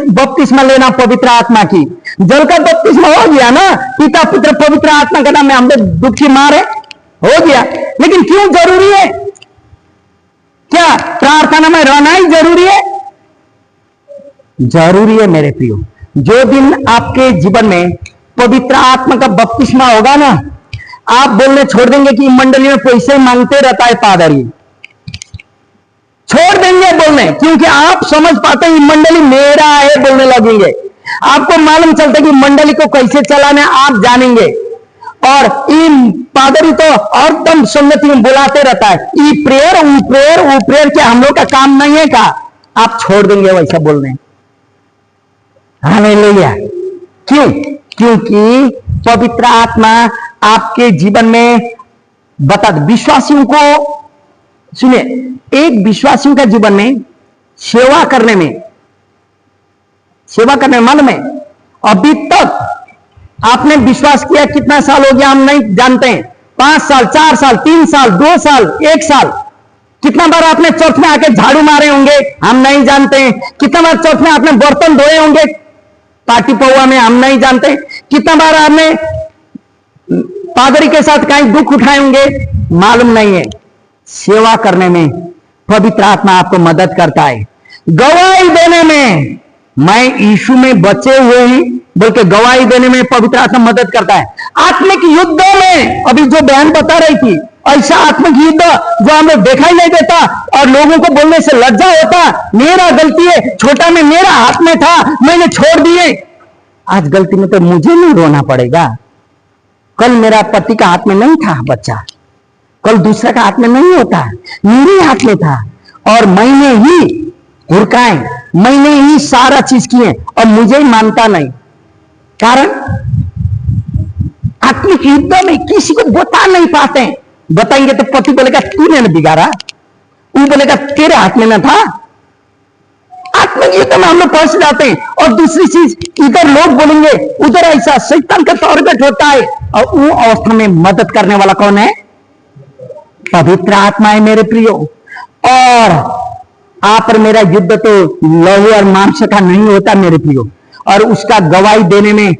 बपतिस्मा लेना पवित्र आत्मा की? जल का बपतिस्मा हो गया ना, पिता पुत्र पवित्र आत्मा का नाम में हम लोग दुखी मारे, हो गया, लेकिन क्यों जरूरी है? क्या प्रार्थना में रहना ही जरूरी है? जरूरी है मेरे प्रियो। जो दिन आपके जीवन में पवित्र आत्मा का बपतिस्मा होगा ना, आप बोलने छोड़ देंगे कि मंडली में पैसे मांगते रहता है पादरी, छोड़ देंगे बोलने, क्योंकि आप समझ पाते हैं मंडली मेरा है बोलने लगेंगे। आपको मालूम चलता है कि मंडली को कैसे चलाना आप जानेंगे, और इन पादरी तो और दम संगति में बुलाते रहता है, ई प्रेयर वो प्रेयर क्या हम लोग का काम नहीं है का? आप छोड़ देंगे वैसा बोलने। हालेलुया। क्यों? क्योंकि पवित्र आत्मा आपके जीवन में बता, विश्वासियों को सुनिए, एक विश्वासियों का जीवन में सेवा करने में मालूम है, अभी तक आपने विश्वास किया कितना साल हो गया हम नहीं जानते हैं, 5 साल, 4 साल, 3 साल, 2 साल, 1 साल। कितना बार आपने चर्च में आके झाड़ू मारे होंगे हम नहीं जानते हैं। कितना बार चर्च में आपने बर्तन धोए होंगे पार्टी पौवा में हम नहीं जानते। कितना बार आपने पादरी के साथ कहीं दुख उठाए होंगे मालूम नहीं है। सेवा करने में पवित्र आत्मा आपको मदद करता है। गवाही देने में, मैं यीशु में बचे हुए हैं बोल के गवाही देने में पवित्र आत्मा मदद करता है। आत्मिक युद्धों में, अभी जो बहन बता रही थी, ऐसा आत्मिक युद्ध जो हमें देखा ही नहीं देता और लोगों को बोलने से लज्जा होता, मेरा गलती है, छोटा में मेरा हाथ में था, मैंने छोड़ दिए। आज गलती में तो मुझे नहीं रोना पड़ेगा। कल मेरा पति का हाथ में नहीं था बच्चा, कल दूसरा का हाथ में नहीं होता, मेरे हाथ में था, और मैंने ही हुरकाए, मैंने ही सारा चीज किए और मुझे ही मानता नहीं। कारण आत्मिक युद्ध में किसी को बता नहीं पाते। बताएंगे तो पति बोलेगा तूने न बिगाड़ा, वो बोलेगा तेरे हाथ में ना था। आत्मयुद्ध में हम लोग फंस जाते हैं। और दूसरी चीज, इधर लोग बोलेंगे, उधर ऐसा, शैतान का टारगेट होता है। और वो अवस्था में मदद करने वाला कौन है? पवित्र आत्मा है मेरे प्रियो। और आप और मेरा युद्ध तो लहू और मांस का नहीं होता मेरे प्रियो, और उसका गवाही देने में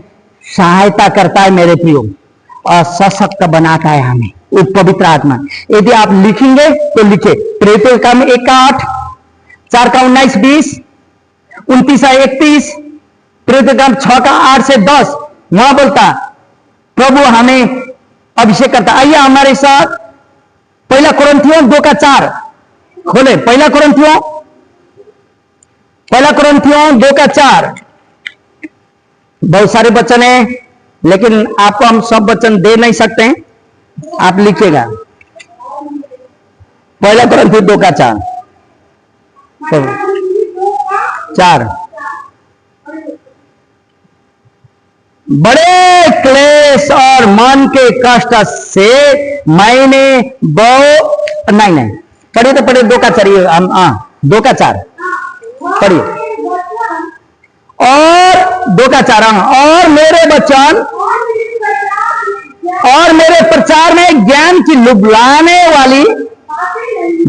सहायता करता है मेरे प्रियो, और सशक्त बनाता है हमें वो पवित्र आत्मा। यदि आप लिखेंगे तो लिखे प्रेरितों का काम 1:8, 4:19, 20, 29-31, प्रेरितों का काम 6:8 से 10। वहां बोलता प्रभु हमें अभिषेक करता। आइए हमारे साथ 1 कुरिन्थियों 2:4 खोले। 1 कुरिन्थियों 2:4। बहुत सारे वचन है, लेकिन आपको हम सब वचन दे नहीं सकते हैं, आप लिखिएगा 1 कुरिन्थियों 2:4। बड़े क्लेश और मन के कष्ट से मैंने नहीं पढ़िए तो पढ़िए 2:4 हम 2:4 पढ़िए। और 2:4 और मेरे वचन और मेरे प्रचार में ज्ञान की लुभाने वाली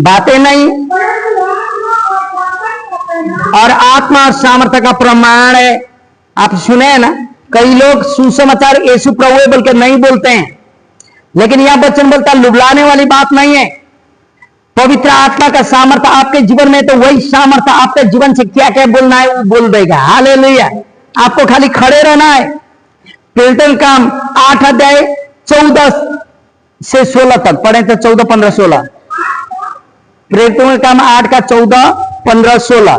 बातें नहीं, और आत्मा और सामर्थ्य का प्रमाण है। आप सुने हैं ना, कई लोग सुसमाचार यीशु प्रभु बोल के नहीं बोलते हैं, लेकिन यह वचन बोलता लुभाने वाली बात नहीं है। पवित्र आत्मा का सामर्थ्य आपके जीवन में, तो वही सामर्थ्य आपके जीवन से क्या क्या बोलना है वो बोल देगा। हालेलुया। आपको खाली खड़े रहना है। प्रेरितों का काम 8:14 से 16 तक पढ़े थे, 14, 15, 16। प्रेरितों का काम 8:14, 15, 16।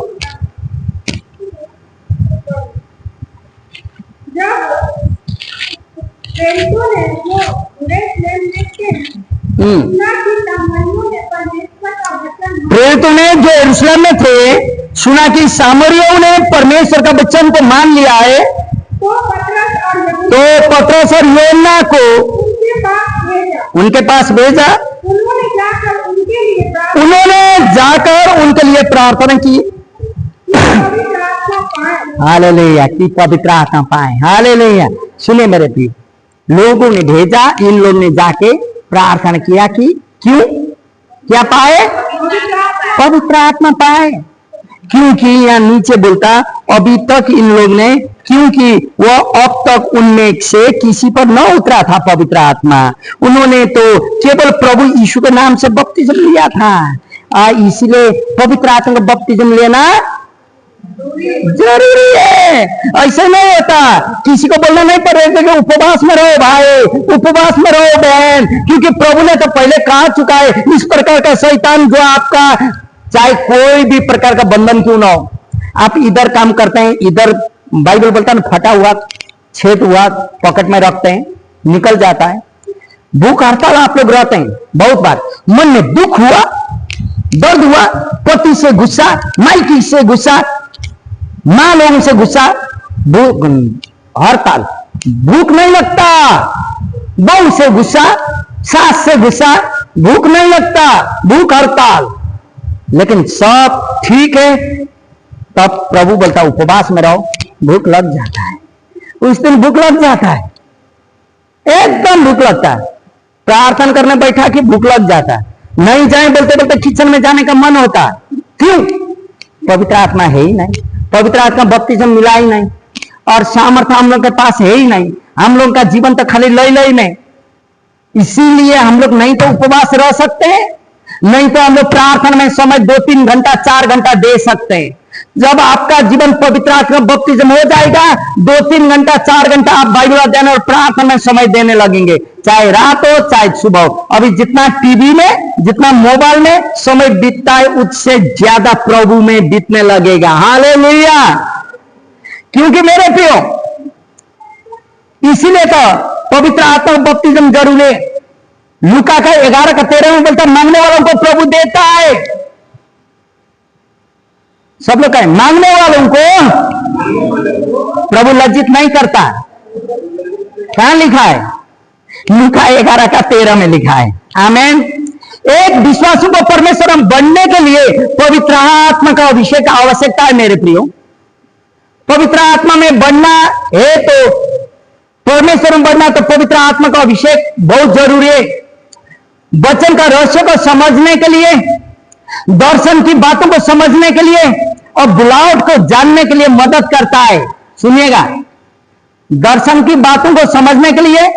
प्रेरितों ने जो यरूशलेम में थे सुना कि सामरियों ने परमेश्वर का वचन को मान लिया है, तो पतरस और यूहन्ना को उनके पास भेजा। उन्होंने जाकर उनके लिए प्रार्थना की। हालेलुया, कि पवित्र आत्मा पाए। हालेलुया। सुने मेरे प्रिय, लोगों ने भेजा, इन लोगों ने जाके प्रार्थना किया कि क्यों क्या पाए? पवित्र आत्मा पाए। क्योंकि यहाँ नीचे बोलता अभी तक इन लोग ने, क्योंकि वो अब तक उनमें से किसी पर न उतरा था पवित्र आत्मा। उन्होंने तो केवल प्रभु यीशु के नाम से बपतिस्म लिया था, इसलिए पवित्र आत्मा का बपतिस्म लेना जरूरी है। ऐसे नहीं होता, किसी को बोलना नहीं पड़ेगा कि उपवास में रहो भाई, उपवास में रहो बहन, क्योंकि प्रभु ने तो पहले कहा चुका है। इस प्रकार का शैतान जो आपका, चाहे कोई भी प्रकार का बंधन क्यों ना हो, आप इधर काम करते हैं, इधर बाइबल बोलता है फटा हुआ छेद हुआ पॉकेट में रखते हैं, निकल जाता है। भूख हड़ताल आप लोग रहते हैं बहुत बार, मन में दुख हुआ, दर्द हुआ, पति से गुस्सा, माइकी से गुस्सा, मां लोगों से गुस्सा, भूख हड़ताल, भूख नहीं लगता। बहू से गुस्सा, सास से गुस्सा, भूख नहीं लगता, भूख हड़ताल। लेकिन सब ठीक है, तब प्रभु बोलता उपवास में रहो, भूख लग जाता है। उस दिन भूख लग जाता है, एकदम भूख लगता है। प्रार्थना करने बैठा कि भूख लग जाता है, नहीं जाए बोलते बोलते किचन में जाने का मन होता है। क्यों? पवित्र आत्मा है ही नहीं, पवित्र आत्मा बपतिस्म मिला ही नहीं, और सामर्थ्य हम लोग के पास है ही नहीं। हम लोग का जीवन तो खाली लई में, इसीलिए हम लोग नहीं तो उपवास रह सकते हैं, नहीं तो हम लोग प्रार्थना में समय 2-3 घंटा 4 घंटा दे सकते हैं। जब आपका जीवन पवित्र आत्मा बपतिस्म हो जाएगा, 2-3 घंटा 4 घंटा आप बाइबल अध्ययन और प्रार्थना में समय देने लगेंगे, चाहे रात हो चाहे सुबह हो। अभी जितना टीवी में, जितना मोबाइल में समय बीतता है, उससे ज्यादा प्रभु में बीतने लगेगा। हालेलुया। क्योंकि मेरे प्रियो, इसीलिए तो पवित्र आत्मा बपतिस्म जरूरी है। लूका का 11:13 में बोलता मांगने वालों को प्रभु देता है। सब लोग कहें मांगने वालों को प्रभु लज्जित नहीं करता। कहां लिखा है? लूका 11:13 में लिखा है। आमीन। एक विश्वासू को परमेश्वर हम बनने के लिए पवित्र आत्मा का अभिषेक आवश्यकता है मेरे प्रियो। पवित्र आत्मा में बनना है तो परमेश्वर में बनना तो पवित्र आत्मा का अभिषेक बहुत जरूरी है। वचन का रहस्य को समझने के लिए, दर्शन की बातों को समझने के लिए और बुलावट को जानने के लिए मदद करता है। सुनिएगा, दर्शन की बातों को समझने के लिए,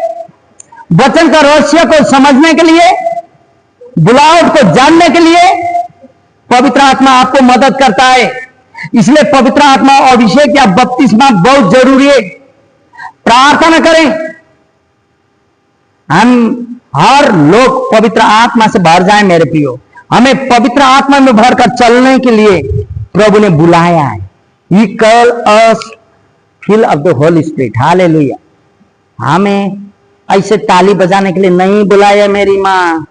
वचन का रहस्य को समझने के लिए, बुलावट को जानने के लिए पवित्र आत्मा आपको मदद करता है। इसलिए पवित्र आत्मा अभिषेक या बपतिस्मा बहुत जरूरी है। प्रार्थना करें, हम हर लोग पवित्र आत्मा से भर जाएं मेरे प्रियो। हमें पवित्र आत्मा में भरकर चलने के लिए प्रभु ने बुलाया है। He called us full of the Holy Spirit. Hallelujah. हमें ऐसे ताली बजाने के लिए नहीं बुलाया मेरी माँ,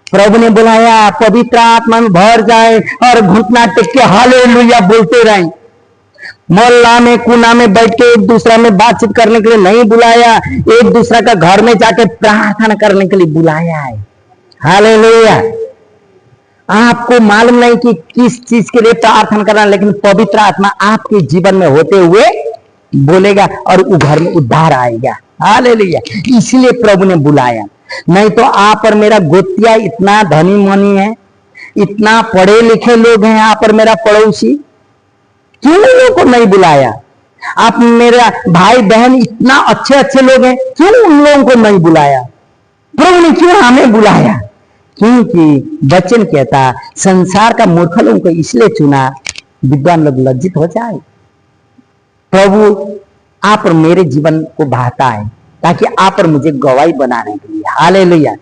प्रभु ने बुलाया पवित्र आत्मा में भर जाए और घुटना टेक के हालेलुया बोलते रहे। मोहल्ला में कोना में बैठ के एक दूसरे में बातचीत करने के लिए नहीं बुलाया, एक दूसरे का घर में जाके प्रार्थना करने के लिए बुलाया है। हालेलुया। आपको मालूम नहीं कि किस चीज के लिए प्रार्थना करना, लेकिन पवित्र आत्मा आपके जीवन में होते हुए बोलेगा और वो घर में उद्धार आएगा। हालेलुया। इसलिए प्रभु ने बुलाया। नहीं तो आप और मेरा गोतिया इतना धनी मनी है, इतना पढ़े लिखे लोग हैं आप और मेरा पड़ोसी, क्यों उन लोगों को नहीं बुलाया? आप मेरा भाई बहन इतना अच्छे अच्छे लोग हैं, क्यों उन लोगों को नहीं बुलाया? प्रभु ने क्यों हमें बुलाया? क्योंकि वचन कहता संसार का मूर्ख लोगों को इसलिए चुना, विद्वान लोग लज्जित हो जाए। प्रभु आप और मेरे जीवन को बहाता है ताकि आप और मुझे गवाही बनाने के लिए। हालेलुया।